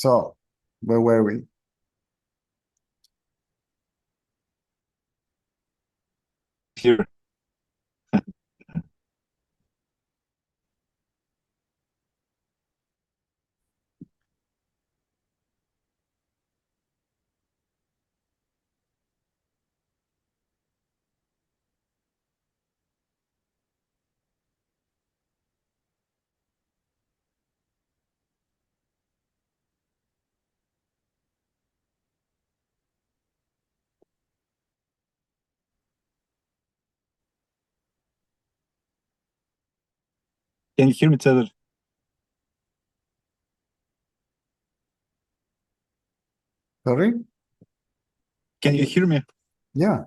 So, where were we? Here. Can you hear me, Taylor? Sorry? Can you hear me? Yeah.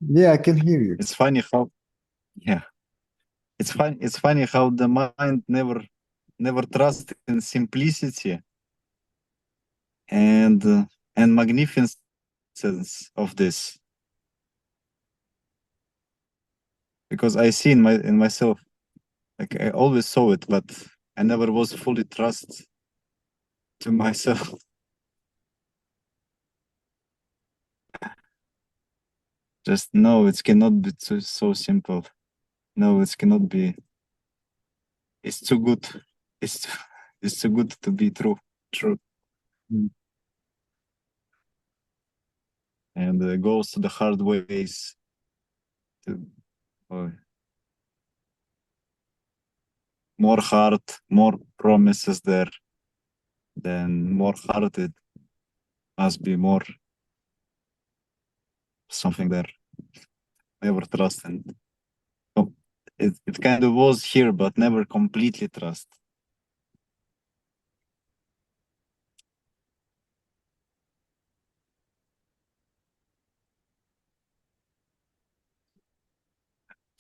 Yeah, I can hear you. It's funny how, yeah, it's funny how the mind never trusts in simplicity and magnificence of this, because I see in myself, like I always saw it, but I never was fully trust to myself. Just no, it cannot be so simple. No, it cannot be. It's too good. It's too, it's too good to be true. Mm. And goes to the hard ways. Oh, more hard, more promises there. Then more hard, it must be more something there. Never trust, and it kind of was here, but never completely trust.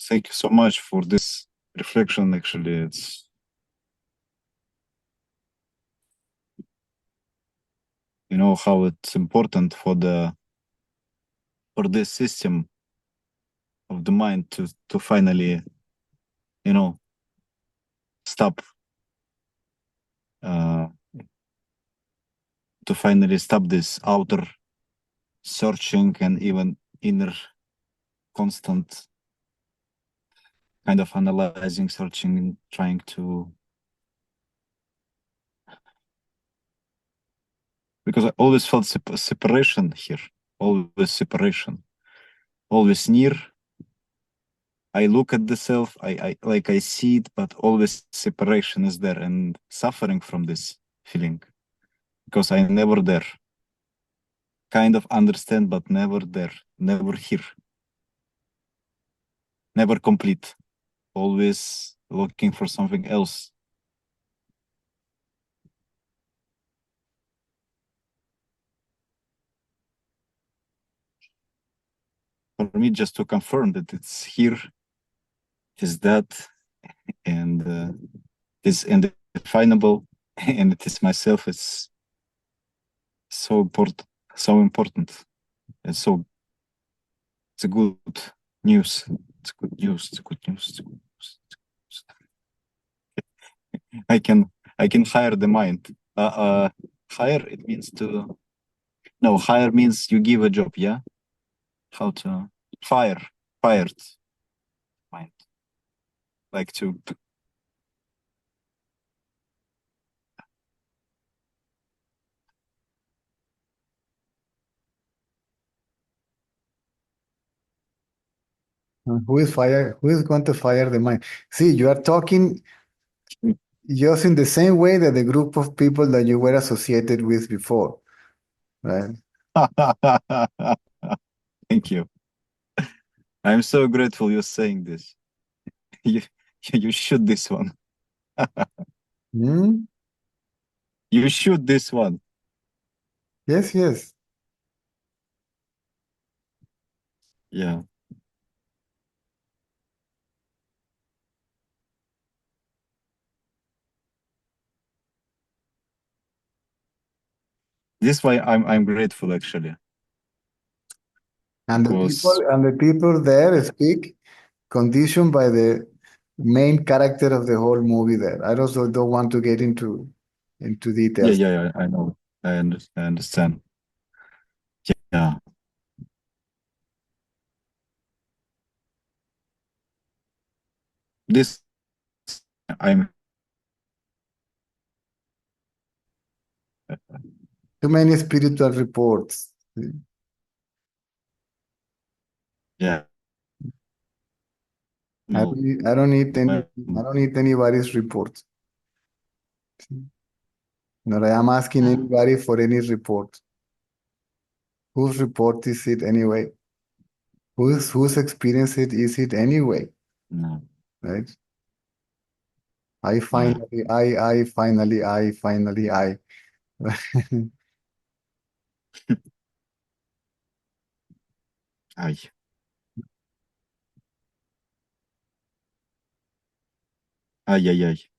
Thank you so much for this reflection. Actually, it's how it's important for this system of the mind to finally stop to finally stop this outer searching and even inner constant kind of analyzing, searching, and trying to, because I always felt separation here, always separation, always near. I look at the self, I see it, but always separation is there and suffering from this feeling because I never there. Kind of understand, but never there, never here, never complete, always looking for something else. For me, just to confirm that it's here, is that, and is indefinable, and it is myself. It's so important, so important, and so it's a good news. It's good news. It's good news. It's good news. It's good news. I can hire the mind. Hire, it means to, no, hire means you give a job. Yeah, how to fire, fired mind, like to Who is fire? Who is going to fire the mind? See, you are talking just in the same way that the group of people that you were associated with before, right? Thank you. I'm so grateful you're saying this. You, you shoot this one. Hmm? You shoot this one. Yes, yes. Yeah. This why I'm grateful actually. And because the people there speak conditioned by the main character of the whole movie there. I also don't want to get into yeah, details. yeah, yeah, I know. I understand. Yeah. This I'm Too many spiritual reports. yeah. I No. don't need, I don't need any When, I don't need anybody's reports. Not I am asking uh, anybody for any report. Whose report is it anyway? Whose experience is it anyway? no. Right? I Yeah. finally, I finally, I finally, I. Ay. Ay, ay, ay.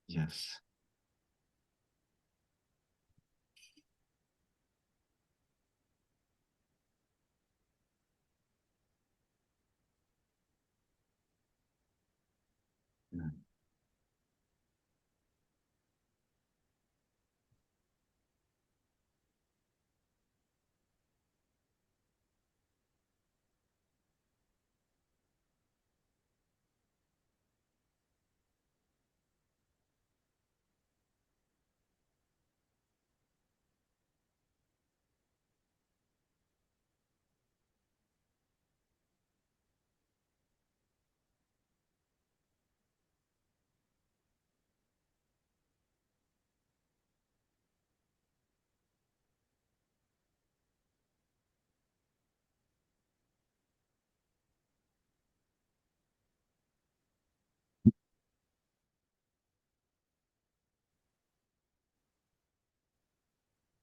Yes. Yeah.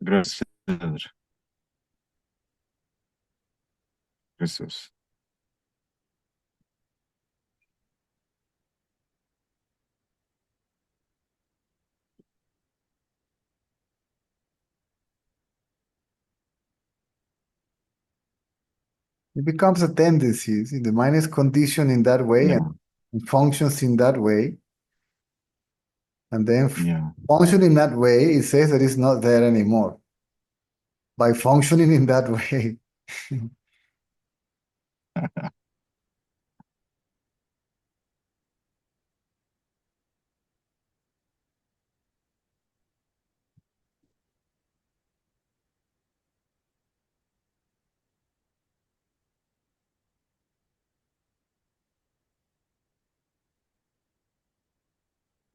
Gracias, Pedro. Jesús. It becomes a tendency. See, the mind is conditioned in that way Yeah. and functions in that way. And then Yeah. functioning that way, it says that it's not there anymore. By functioning in that way.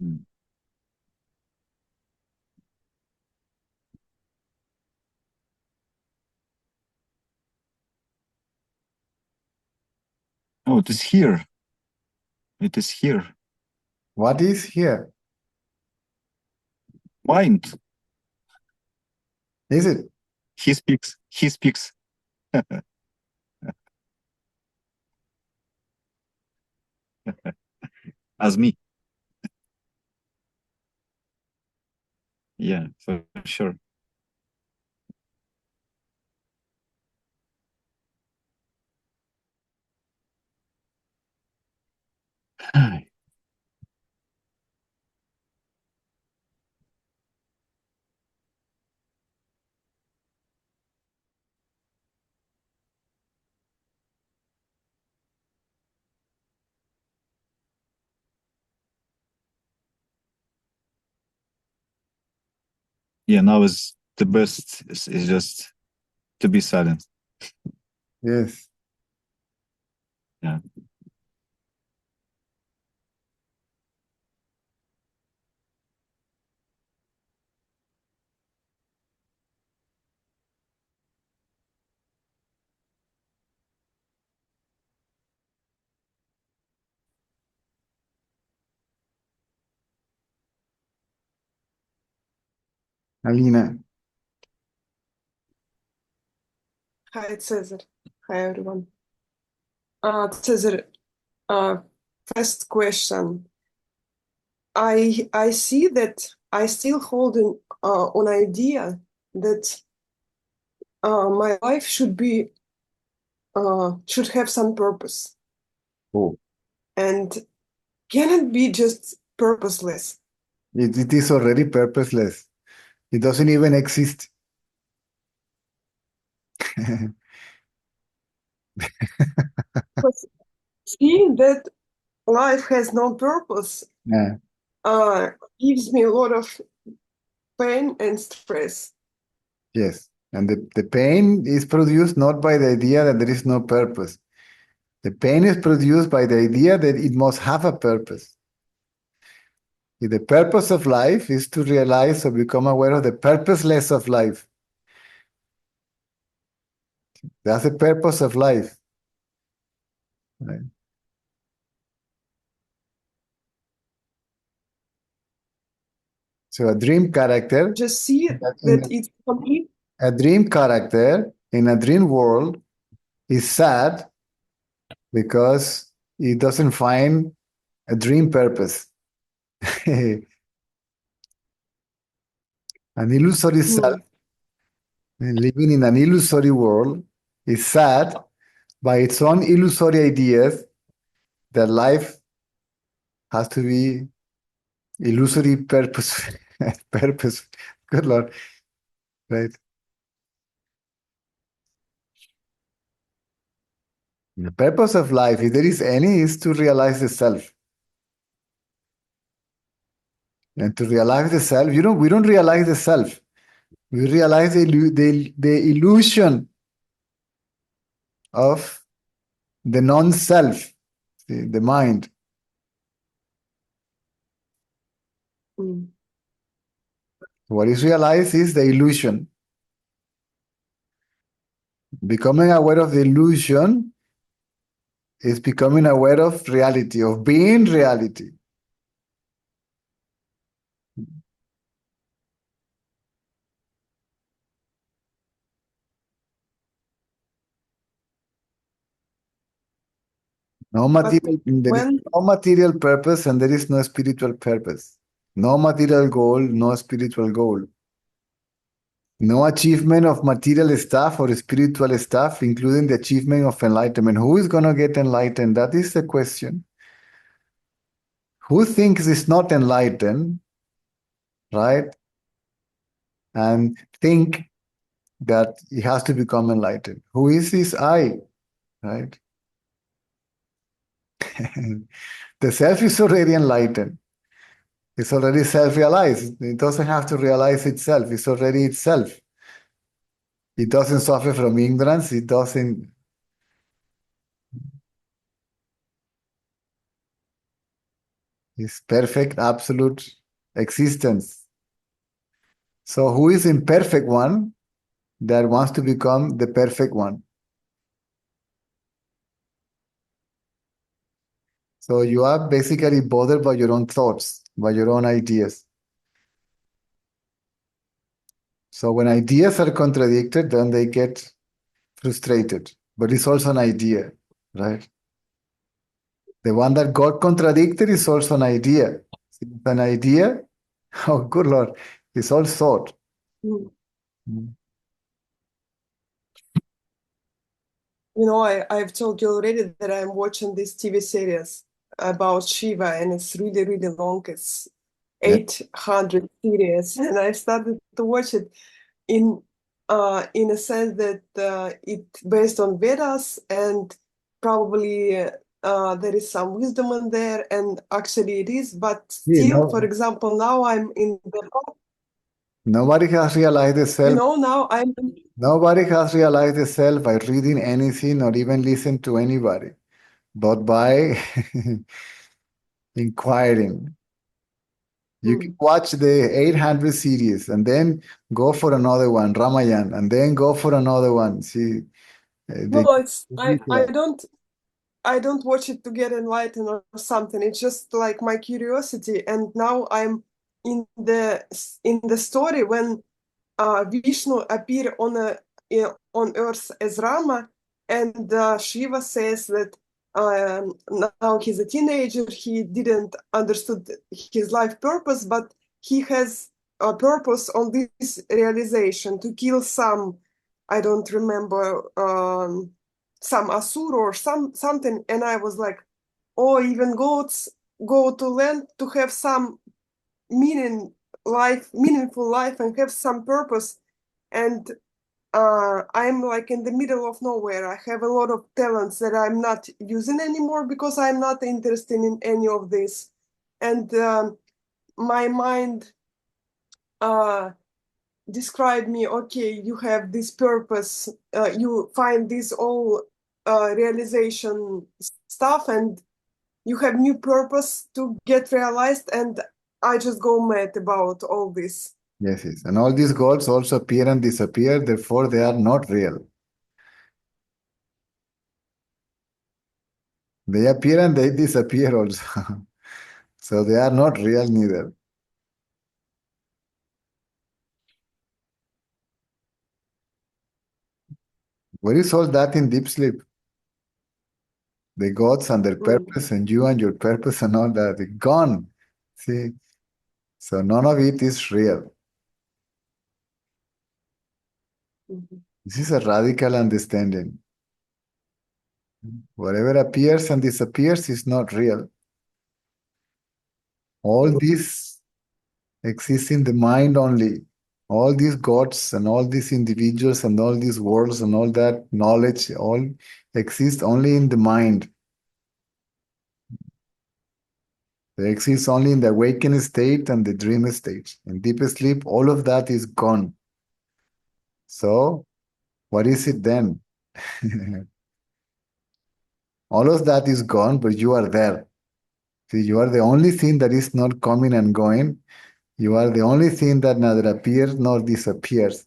Mm. Oh, it is here. It is here. What is here? Mind. Is it? He speaks. He speaks as me. Yeah, for sure. Yeah, now is the best is just to be silent. Yes. Yeah. Alina. Hi, Cesar. Hi, everyone. Cesar, first question. I see that I still hold an idea that my life should have some purpose, Oh, and can it be just purposeless? it is already purposeless. It doesn't even exist. But seeing that life has no purpose Yeah, gives me a lot of pain and stress. yes. And the pain is produced not by the idea that there is no purpose. The pain is produced by the idea that it must have a purpose. The purpose of life is to realize or become aware of the purposeless of life. That's the purpose of life. Right? So a dream character, Just see in that it's complete. a dream character in a dream world is sad because he doesn't find a dream purpose. An illusory self, living in an illusory world, is sad by its own illusory ideas that life has to be illusory purpose. Purpose. Good Lord. Right. The purpose of life, if there is any, is to realize the self. And to realize the self, we don't realize the self. We realize the illusion of the non-self, the mind. Mm. What is realized is the illusion. Becoming aware of the illusion is becoming aware of reality, of being reality. No material, there is When no material purpose and there is no spiritual purpose. No material goal, no spiritual goal. No achievement of material stuff or spiritual stuff, including the achievement of enlightenment. Who is going to get enlightened? That is the question. Who thinks is not enlightened, right? And think that he has to become enlightened. Who is this I, right? The self is already enlightened. It's already self-realized. It doesn't have to realize itself. It's already itself. It doesn't suffer from ignorance. It doesn't. It's perfect, absolute existence. So who is imperfect one that wants to become the perfect one? So you are basically bothered by your own thoughts, by your own ideas. So when ideas are contradicted, then they get frustrated. But it's also an idea, right? The one that got contradicted is also an idea. It's an idea. Oh, good Lord. It's all thought. mm, Mm. I've told you already that I'm watching this TV series about Shiva, and it's really, really long. It's Yeah. 800 series, and I started to watch it in a sense that it's based on Vedas, and probably there is some wisdom in there, and actually it is. But See, still, for example, now I'm in the, nobody has realized the self. now I'm. Nobody has realized the self by reading anything or even listen to anybody, but by inquiring. You can Mm. watch the 800 series and then go for another one, Ramayan, and then go for another one. See, No, they it's I don't watch it to get enlightened or something. It's just like my curiosity. And now I'm in the story when Vishnu appear on earth as Rama, and Shiva says that now he's a teenager. He didn't understood his life purpose, but he has a purpose on this realization to kill some, I don't remember, some asur or something. And I was like, oh, even goats go to land to have some meaningful life and have some purpose. And I'm like in the middle of nowhere. I have a lot of talents that I'm not using anymore because I'm not interested in any of this. And my mind described me, okay, you have this purpose, you find this all realization stuff, and you have new purpose to get realized, and I just go mad about all this. Yes, yes. And all these goals also appear and disappear, therefore they are not real. They appear and they disappear also. So they are not real neither. Where is all that in deep sleep? The gods and their purpose, and you and your purpose and all that, they're gone. See? So none of it is real. This is a radical understanding. Whatever appears and disappears is not real. All this exists in the mind only. All these gods and all these individuals and all these worlds and all that knowledge all exist only in the mind. They exist only in the awakened state and the dream state. In deep sleep, all of that is gone. So, what is it then? All of that is gone, but you are there. See, you are the only thing that is not coming and going. You are the only thing that neither appears nor disappears.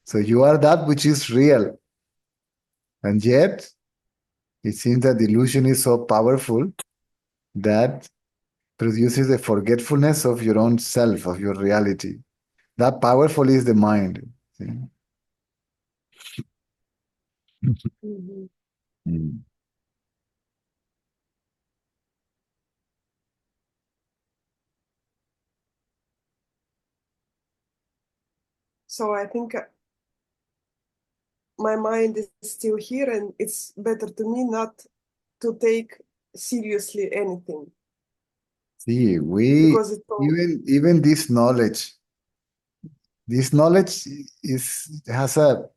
So you are that which is real. And yet, it seems that the illusion is so powerful that produces a forgetfulness of your own self, of your reality. That powerful is the mind. See? Mm. So I think my mind is still here, and it's better to me not to take seriously anything. See, Because it's all, even this knowledge has a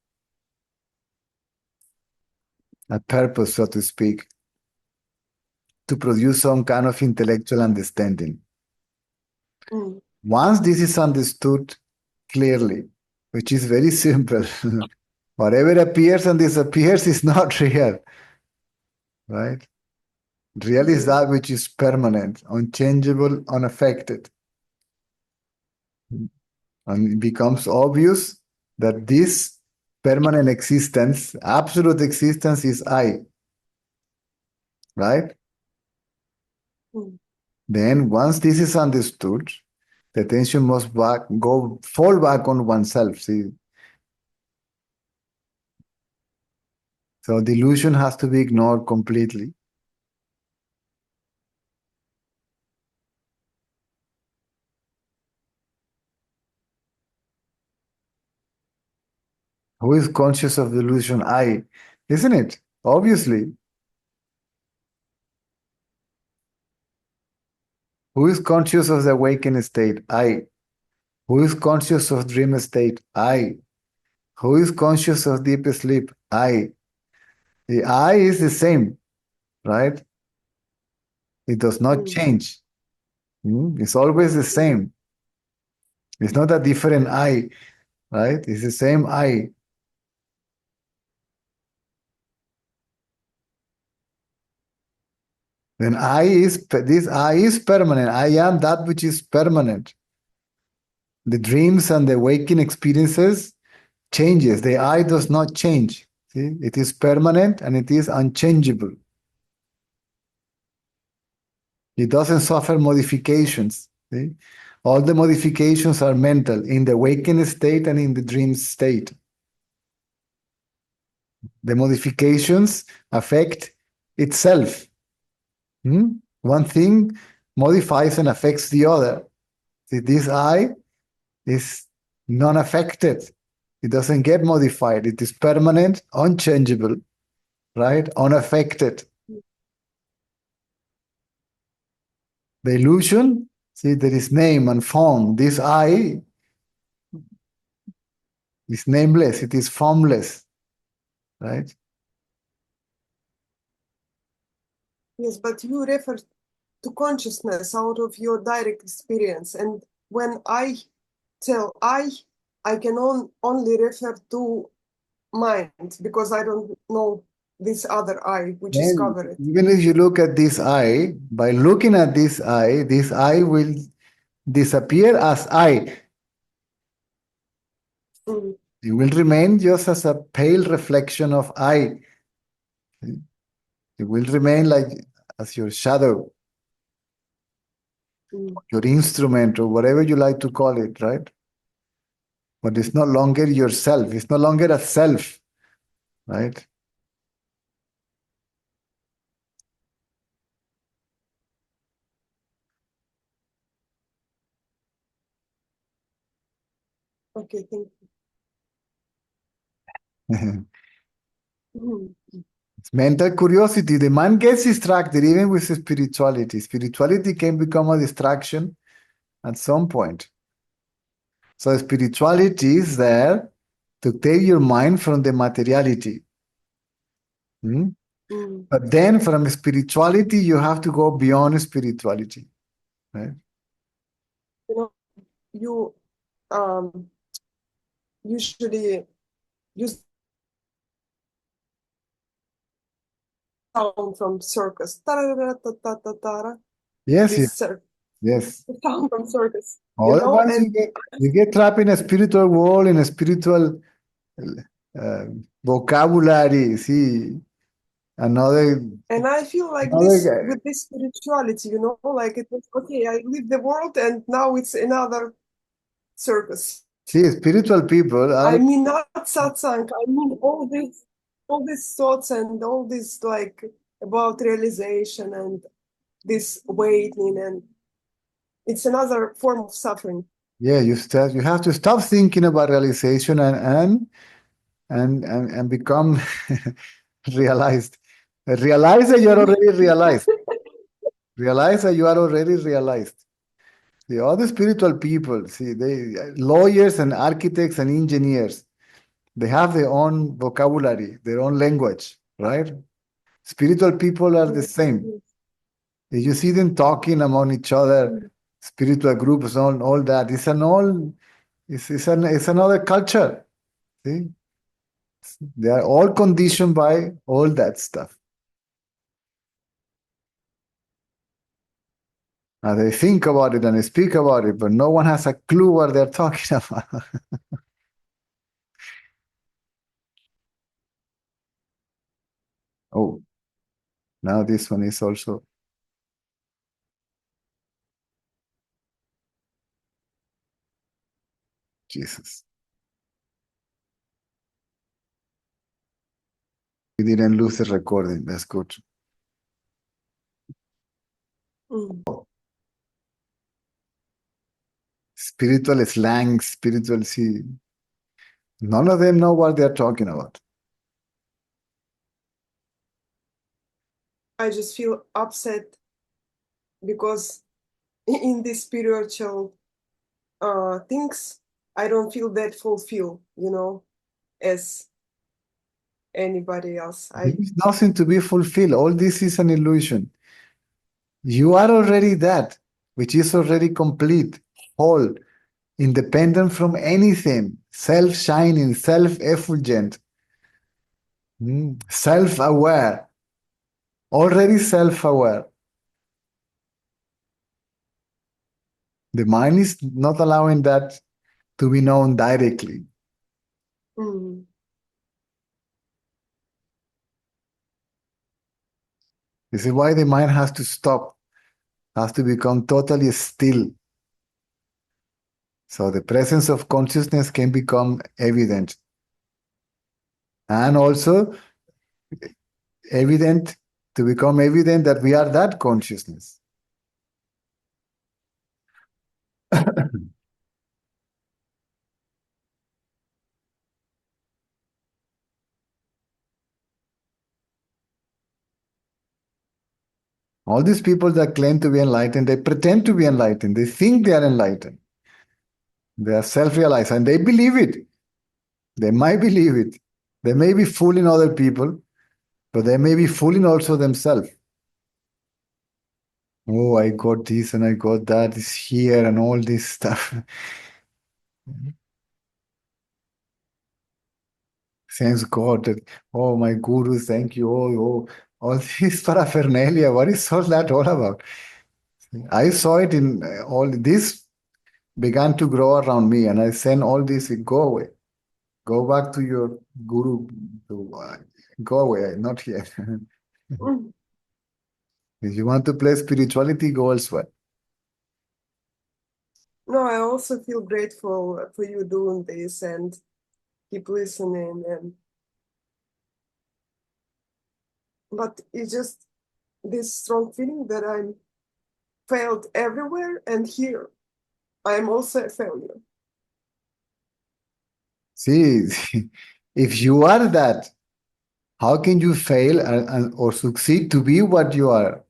purpose, so to speak, to produce some kind of intellectual understanding. Once this is understood clearly, which is very simple, whatever appears and disappears is not real, right? Real is that which is permanent, unchangeable, unaffected. And it becomes obvious that this permanent existence, absolute existence, is I, right? Then once this is understood, the attention must fall back on oneself. See? So the illusion has to be ignored completely. Who is conscious of the illusion? I, isn't it? Obviously. Who is conscious of the awakened state? I. Who is conscious of dream state? I. Who is conscious of deep sleep? I. The I is the same, right? It does not change. It's always the same. It's not a different I, right? It's the same I. Then this I is permanent. I am that which is permanent. The dreams and the waking experiences changes. The I does not change. See? It is permanent and it is unchangeable. It doesn't suffer modifications. See? All the modifications are mental in the waking state and in the dream state. The modifications affect itself. One thing modifies and affects the other. See, this I is non-affected. It doesn't get modified. It is permanent, unchangeable, right? Unaffected. The illusion, see, there is name and form. This I is nameless. It is formless, right? Yes, but you refer to consciousness out of your direct experience. And when I tell I can only refer to mind because I don't know this other I, which is And covered. even if you look at this I, by looking at this I will disappear as I. Mm. It will remain just as a pale reflection of I. It will remain like as your shadow, your instrument, or whatever you like to call it, right? But it's no longer yourself. It's no longer a self, right? Okay, thank you. It's mental curiosity. The mind gets distracted even with spirituality. Spirituality can become a distraction at some point. So spirituality is there to take your mind from the materiality. But then from spirituality, you have to go beyond spirituality, right? You know, you usually use sound from circus. Ta-ra-ra-ta-ta-ta-ta-ra. Yes, This circus. yes. The sound from circus. You know, Otherwise, and you get trapped in a spiritual world, in a spiritual vocabulary. See, another I feel like this guy. with this spirituality, you know, like it was okay, I leave the world and now it's another circus. See, spiritual people are I mean not satsang, I mean all these thoughts and all this like about realization and this waiting, and it's another form of suffering. yeah. You have to stop thinking about realization and become realized. Realize that you are already realized. Realize that you are already realized. The other spiritual people, see, they lawyers and architects and engineers, they have their own vocabulary, their own language, right? Spiritual people are the same. If you see them talking among each other, spiritual groups, all that, it's another culture. See? They are all conditioned by all that stuff. Now they think about it and they speak about it, but no one has a clue what they're talking about. Oh, now this one is also Jesus. We didn't lose the recording. That's good. Spiritual slang, spiritual, see, none of them know what they're talking about. I just feel upset because in these spiritual things, I don't feel that fulfilled, you know, as anybody else. There is nothing to be fulfilled. All this is an illusion. You are already that, which is already complete, whole, independent from anything, self-shining, self-effulgent, self-aware, already self-aware. The mind is not allowing that to be known directly. This is why the mind has to stop, has to become totally still. So the presence of consciousness can become evident. And also evident to become evident that we are that consciousness. All these people that claim to be enlightened, they pretend to be enlightened. They think they are enlightened. They are self-realized and they believe it. They might believe it. They may be fooling other people, but they may be fooling also themselves. Oh, I got this and I got that, is here and all this stuff. Thanks God that, oh, my guru, thank you. All this paraphernalia. What is all that all about? I saw it in all this began to grow around me, and I sent all this, go away. Go back to your guru. Go away, not here. Mm. If you want to play spirituality, go elsewhere. No, I also feel grateful for you doing this and keep listening. But it's just this strong feeling that I'm failed everywhere, and here I am also a failure. See, if you are that, how can you fail or succeed to be what you are?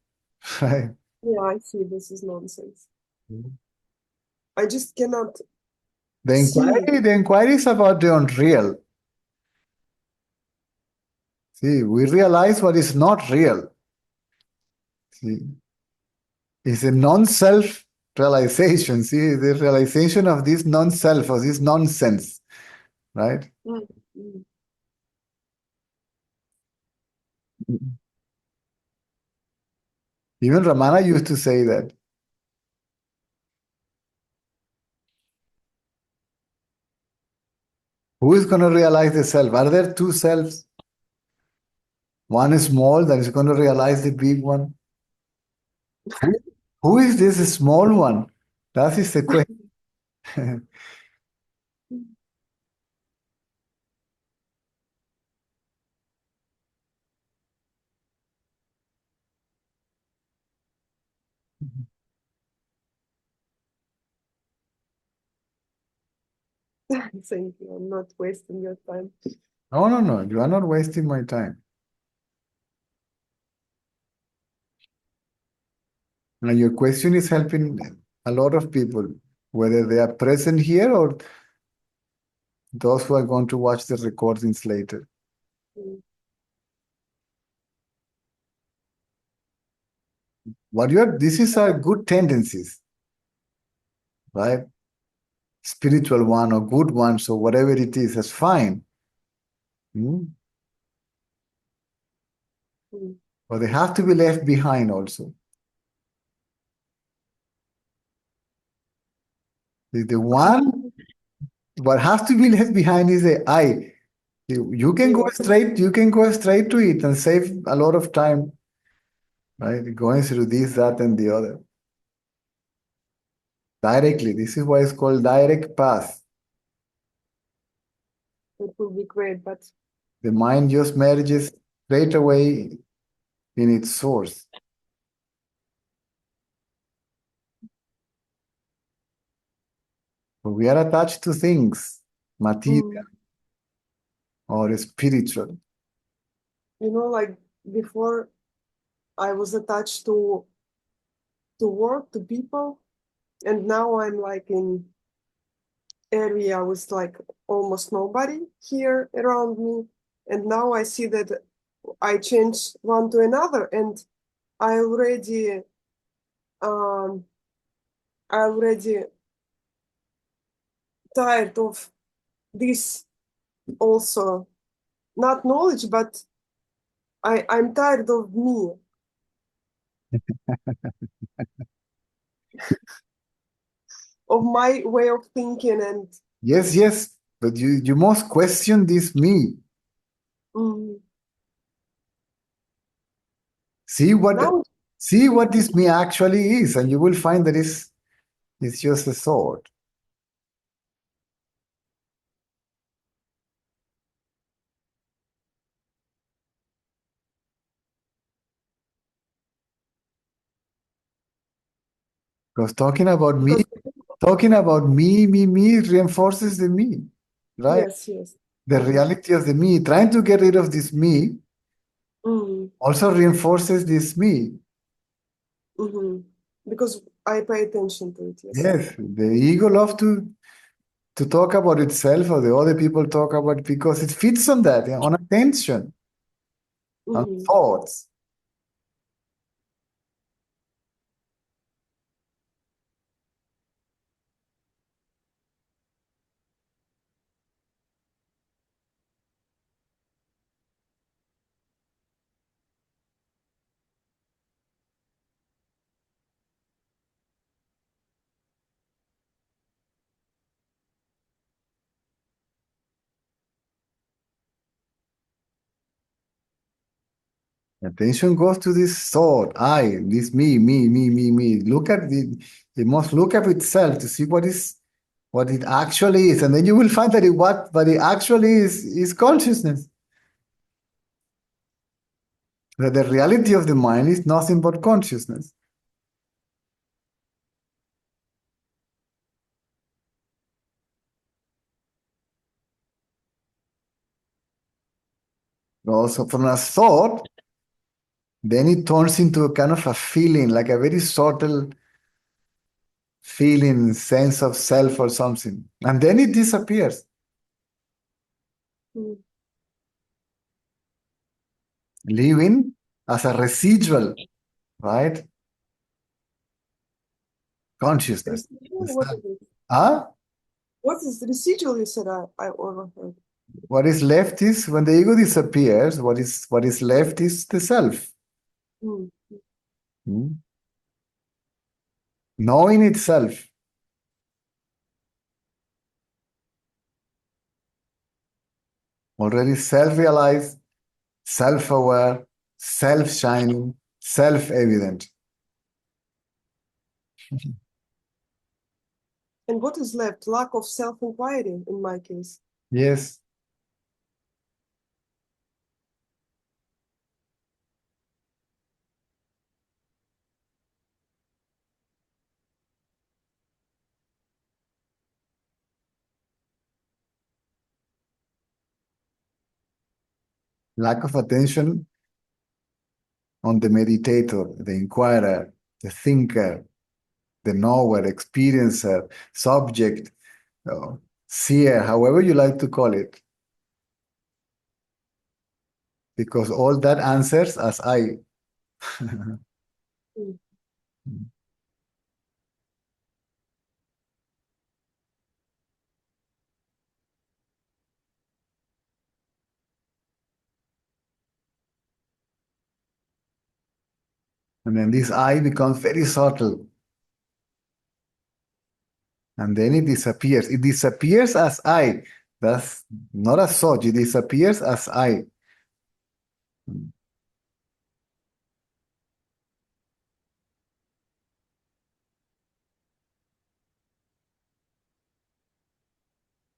Right? Yeah, I see this is nonsense. I just cannot The see. inquiry is about the unreal. See, we realize what is not real. See, it's a non-self realization. See, the realization of this non-self, of this nonsense, right? Mm, mm. Even Ramana used to say that. Who is going to realize the self? Are there two selves? One is small that is going to realize the big one. Who, who is this small one? That is the question. Thank you. I'm not wasting your time. No, no, no. You are not wasting my time. Now, your question is helping a lot of people, whether they are present here or those who are going to watch the recordings later. Mm. This is our good tendencies, right? Spiritual one or good one, so whatever it is, that's fine. Hmm? Mm. But they have to be left behind also. The one, what has to be left behind is the I. You can go Yeah. straight, you can go straight to it and save a lot of time, right? Going through this, that, and the other. Directly. This is why it's called direct path. It will be great, but The mind just merges straight away in its source. But we are attached to things, material or spiritual. like before I was attached to work, to people, and now I'm like in area with like almost nobody here around me, and now I see that I change one to another, and I already um I already tired of this also, not knowledge, but I'm tired of me, of my way of thinking, and Yes, yes, but you must question this me. mm, See now what this me actually is, and you will find that it's just a thought. Because talking about me, Because me reinforces the me, right? yes, yes. The reality of the me. Trying to get rid of this me Mm, also reinforces this me. mhm. Because I pay attention to it, yes. Yes, the ego loves to talk about itself or the other people talk about because it feeds on that, on attention, on Mhm. thoughts. Attention goes to this thought, I, this me. Look at it must look at itself to see what it actually is. And then you will find that what it actually is consciousness. That the reality of the mind is nothing but consciousness. Also from a thought, then it turns into a kind of a feeling, like a very subtle feeling, sense of self or something. And then it disappears, Mm. leaving as a residual, right? Consciousness. Residual, what is it? Huh? What is the residual you said I overheard? What is left is when the ego disappears, what is left is the self. Mm. Hmm? Knowing itself. Already self-realized, self-aware, self-shining, self-evident. And what is left? Lack of self-inquiry in my case. Yes. Lack of attention on the meditator, the inquirer, the thinker, the knower, experiencer, subject, uh, seer, however you like to call it. Because all that answers as I. Mm. And then this I becomes very subtle. And then it disappears. It disappears as I. That's not as such. It disappears as I.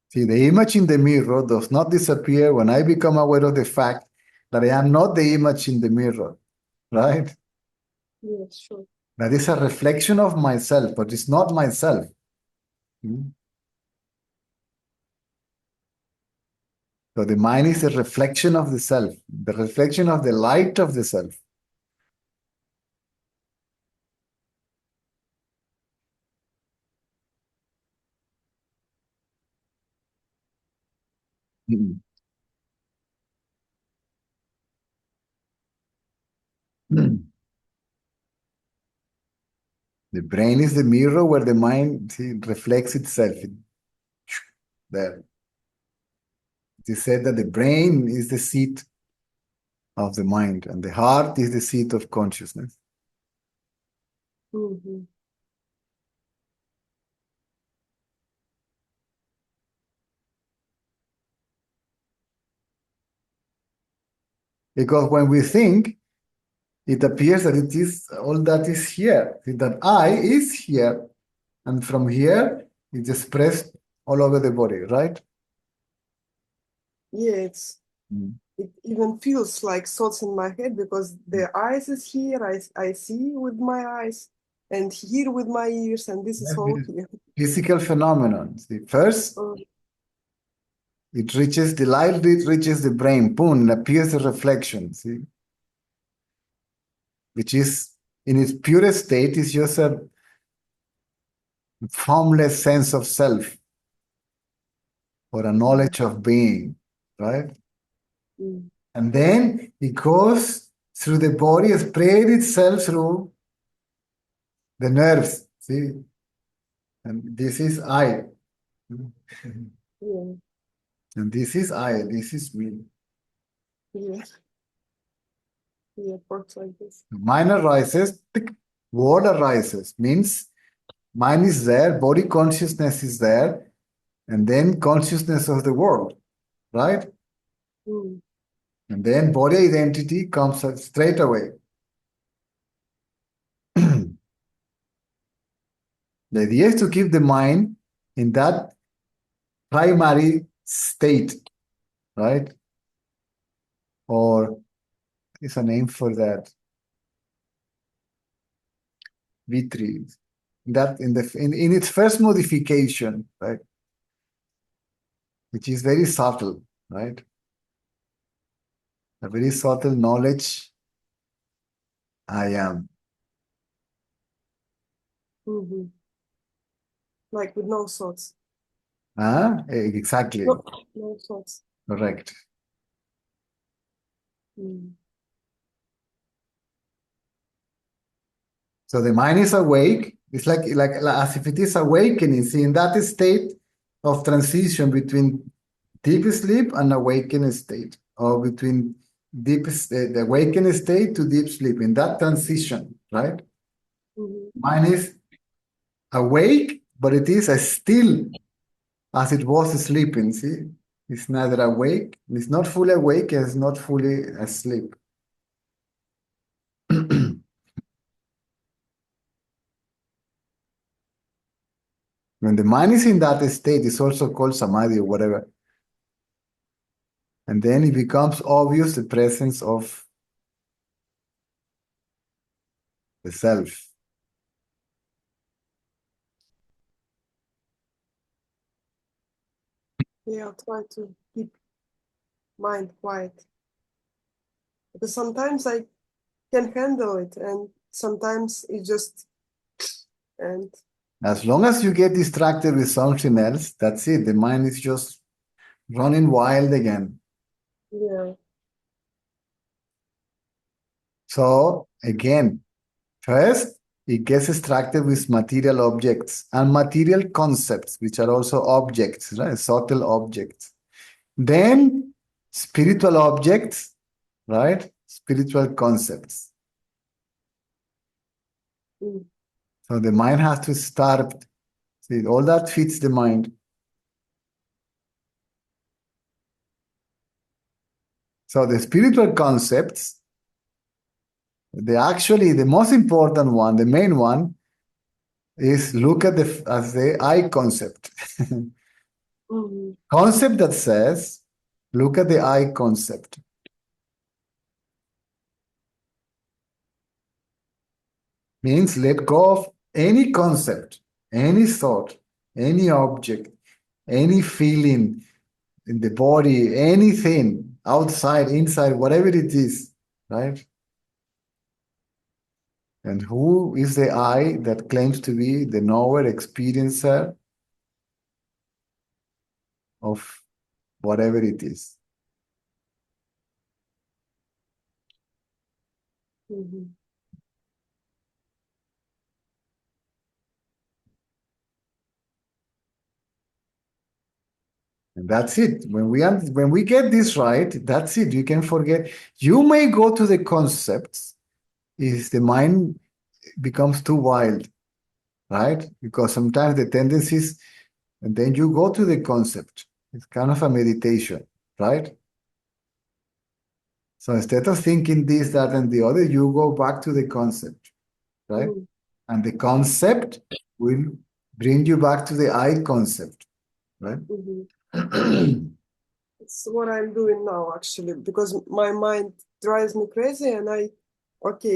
See, the image in the mirror does not disappear when I become aware of the fact that I am not the image in the mirror, right? Yes, sure. That is a reflection of myself, but it's not myself. Hmm? So the mind is a reflection of the self, the reflection of the light of the self. Mm. The brain is the mirror where the mind, see, reflects itself. There. It is said that the brain is the seat of the mind and the heart is the seat of consciousness. Mhm. Because when we think, it appears that it is all that is here. That I is here, and from here it's expressed all over the body, right? Yeah, Mm. it even feels like thoughts in my head because the eyes is here. I see with my eyes, and hear with my ears, and this is all here. Physical phenomenon. See, first, it reaches the light, it reaches the brain, boom, and appears a reflection, see? Which is, in its purest state, is just a formless sense of self or a knowledge of being, right? And then it goes through the body, spread itself through the nerves, see? And this is I. Yeah. And this is I, this is me. Yeah. Yeah, it works like this. Mind arises, tick, word arises, means mind is there, body consciousness is there, and then consciousness of the world, right? Mm. And then body identity comes straight away. The idea is to keep the mind in that primary state, right? Or is a name for that. V3. That in its first modification, right? Which is very subtle, right? A very subtle knowledge. I am. Mm-hmm. Like with no thoughts. Exactly. No thoughts. Correct. Mm. So the mind is awake. It's like as if it is awakening. See, in that state of transition between deep sleep and awakened state, or between the awakened state to deep sleep, in that transition, right? Mm-hmm. Mind is awake, but it is as still as it was sleeping. See, it's neither awake, it's not fully awake, it's not fully asleep. When the mind is in that state, it's also called samadhi or whatever. And then it becomes obvious the presence of the self. Yeah, I'll try to keep mind quiet. Because sometimes I can handle it, and sometimes it just and As long as you get distracted with something else, that's it. The mind is just running wild again. yeah. So again, first, it gets distracted with material objects and material concepts, which are also objects, right? Subtle objects. Then spiritual objects, right? Spiritual concepts. Mm. So the mind has to start. See, all that fits the mind. So the spiritual concepts, the most important one, the main one, is look at the I concept. Mm-hmm. Concept that says, look at the I concept. Means let go of any concept, any thought, any object, any feeling in the body, anything outside, inside, whatever it is, right? And who is the I that claims to be the knower, experiencer of whatever it is? Mm-hmm. And that's it. When we get this right, that's it. You can forget. You may go to the concepts if the mind becomes too wild, right? Because sometimes the tendencies, and then you go to the concept. It's kind of a meditation, right? So instead of thinking this, that, and the other, you go back to the concept, right? Mm-hmm. And the concept will bring you back to the I concept, right? Mm-hmm. It's what I'm doing now, actually, because my mind drives me crazy, and I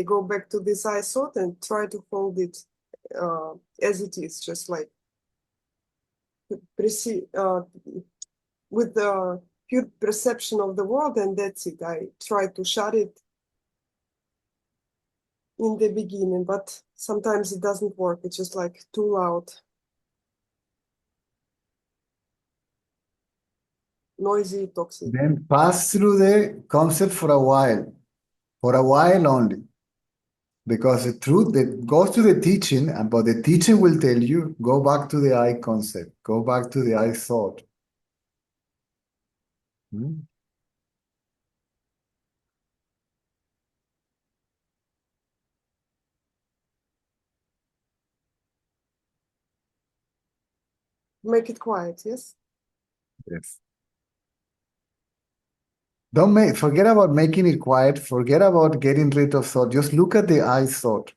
go back to this I thought and try to hold it as it is, just like with the pure perception of the world, and that's it. I try to shut it in the beginning, but sometimes it doesn't work. It's just like too loud, noisy, toxic. Then pass through the concept for a while only. Because the truth that goes to the teaching, but the teaching will tell you, go back to the I concept, go back to the I thought. Hmm? Make it quiet, yes? Yes. Forget about making it quiet, forget about getting rid of thought. Just look at the I thought.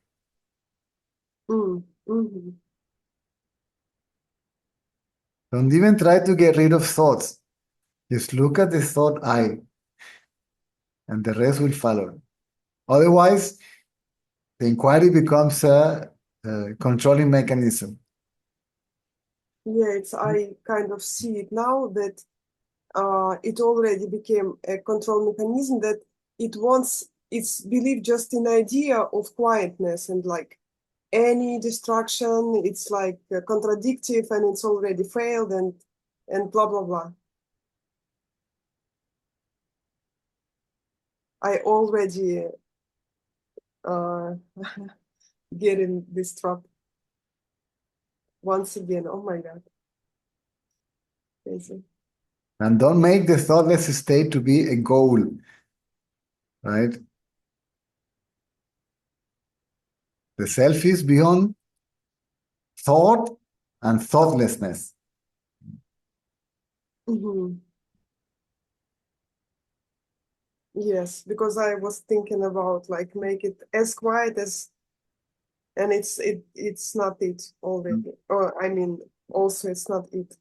Mm-hmm. Don't even try to get rid of thoughts. Just look at the thought I, and the rest will follow. Otherwise, the inquiry becomes a controlling mechanism. Yeah, I kind of see it now that it already became a control mechanism, that it's believed just in idea of quietness, and like any distraction, it's like contradictive and it's already failed, and blah, blah, blah. I already get in this trap once again. Oh my God. Crazy. And don't make the thoughtless state to be a goal, right? The self is beyond thought and thoughtlessness. Mm-hmm. Yes, because I was thinking about like make it as quiet as, and it's not it already. Or I mean, also it's not it.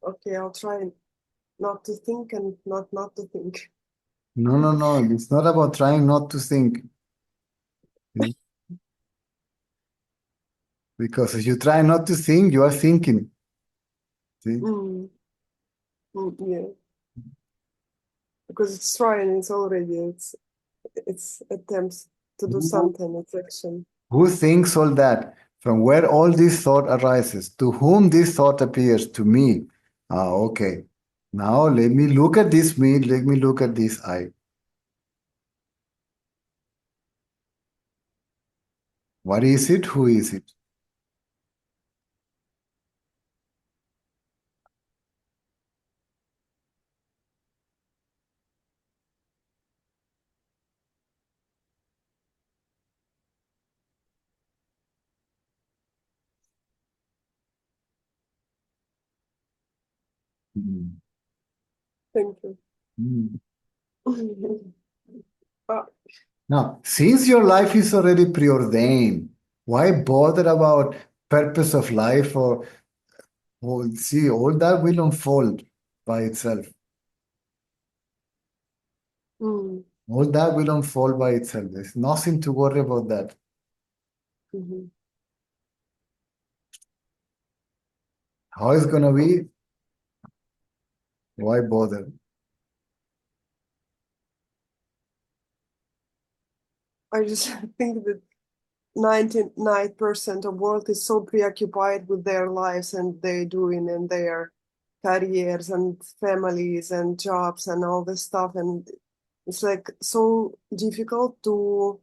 Okay, I'll try not to think and not to think. No. It's not about trying not to think. Because if you try not to think, you are thinking. See? Yeah, because it's trying. It's already it's attempts to do something. It's action. Who thinks all that? From where all this thought arises? To whom this thought appears? To me. Ah, okay. Now let me look at this me, let me look at this I. What is it? Who is it? Mm. Thank you. Mm. Ah, Now, since your life is already preordained, why bother about purpose of life or see, all that will unfold by itself. mm, All that will unfold by itself. There's nothing to worry about that. mhm. How it's gonna be? Why bother? I just think that 99% of world is so preoccupied with their lives and they're doing and their careers and families and jobs and all this stuff, and it's like so difficult to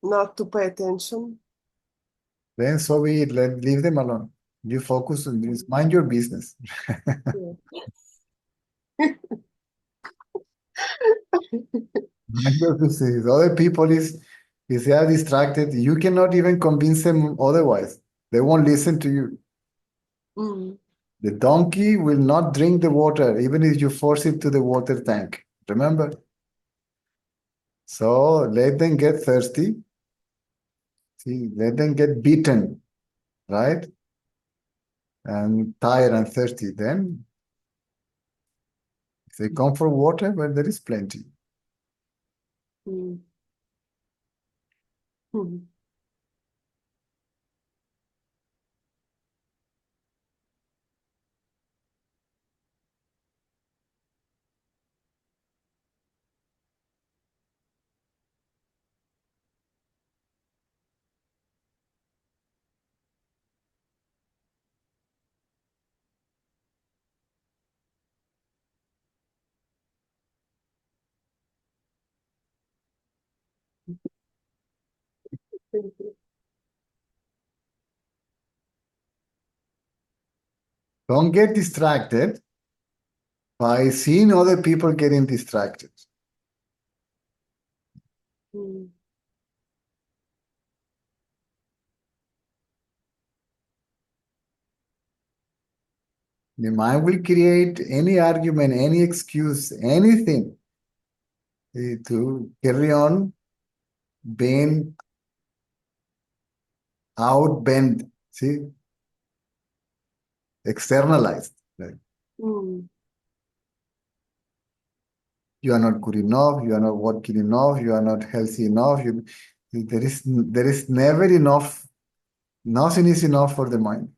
not to pay attention. Then so be it. Leave them alone. You focus on this. Mind your business. Mind your business. Other people if they are distracted, you cannot even convince them otherwise. They won't listen to you. Mm. The donkey will not drink the water, even if you force it to the water tank. Remember? So let them get thirsty. See, let them get beaten, right? And tired and thirsty. Then, if they come for water, well, there is plenty. Mm. Mhm. Thank you. Don't get distracted by seeing other people getting distracted. Mm. The mind will create any argument, any excuse, anything to carry on being outbent, see, externalized. Right? Mm. You are not good enough, you are not working enough, you are not healthy enough. There is never enough, nothing is enough for the mind.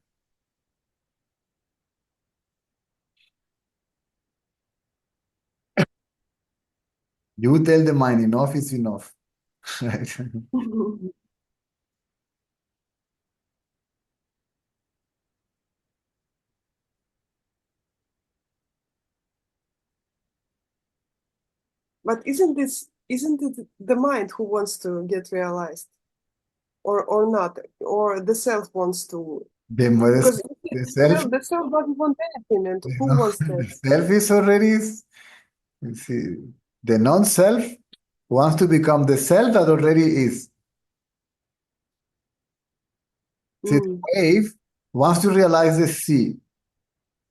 You tell the mind enough is enough. Right? But isn't it the mind who wants to get realized, or not, or the self wants to? Because The self, the self doesn't want anything, and you who know, wants that? the self is already, you see, the non-self wants to become the self that already is. See, the Mm. wave wants to realize the sea.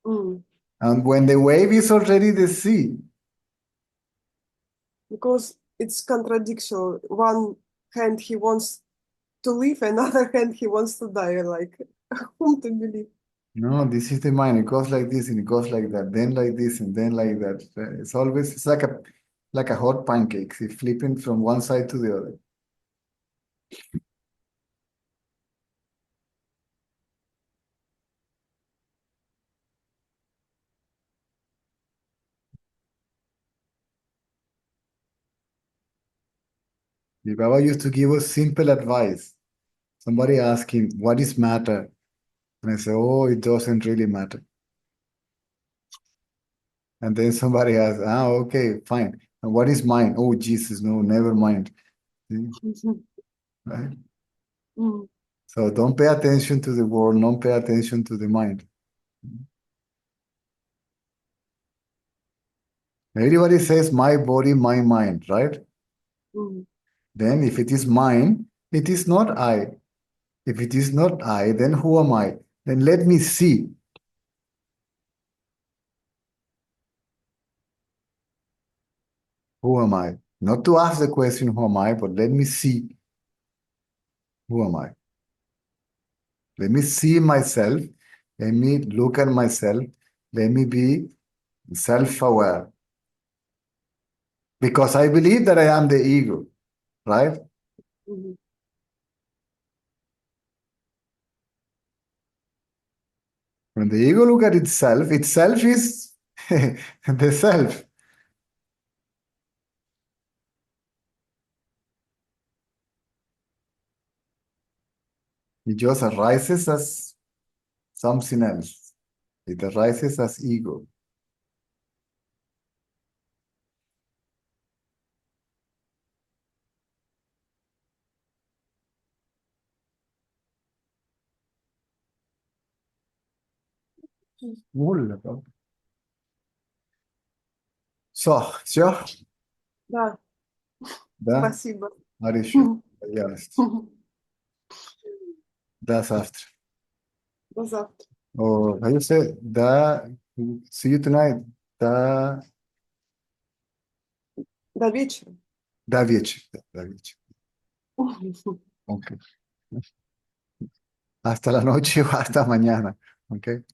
Mm. And when the wave is already the sea, Because it's contradiction. One hand he wants to live, another hand he wants to die. Like whom to believe? no, this is the mind. It goes like this and it goes like that, then like this and then like that. It's always, it's like a hot pancake. It's flipping from one side to the other. The Baba used to give us simple advice. Somebody asked him, what is matter? And I said, oh, it doesn't really matter. And then somebody asked, okay, fine. And what is mind? Oh, Jesus, no, never mind. See? Right? Mm. So don't pay attention to the world, don't pay attention to the mind. Everybody says my body, my mind, right? Mm. Then if it is mine, it is not I. If it is not I, then who am I? Then let me see. Who am I? Not to ask the question, who am I, but let me see. Who am I? Let me see myself. Let me look at myself. Let me be self-aware. Because I believe that I am the ego, right? Mhm. When the ego look at itself is the self. It just arises as something else. It arises as ego. Все, Да, да, спасибо. Аришо, ясно. До завтра. До завтра. Or how you say, see you tonight, До вечера. до вечера, до вечера. Ok. Hasta la noche o hasta mañana. Ok.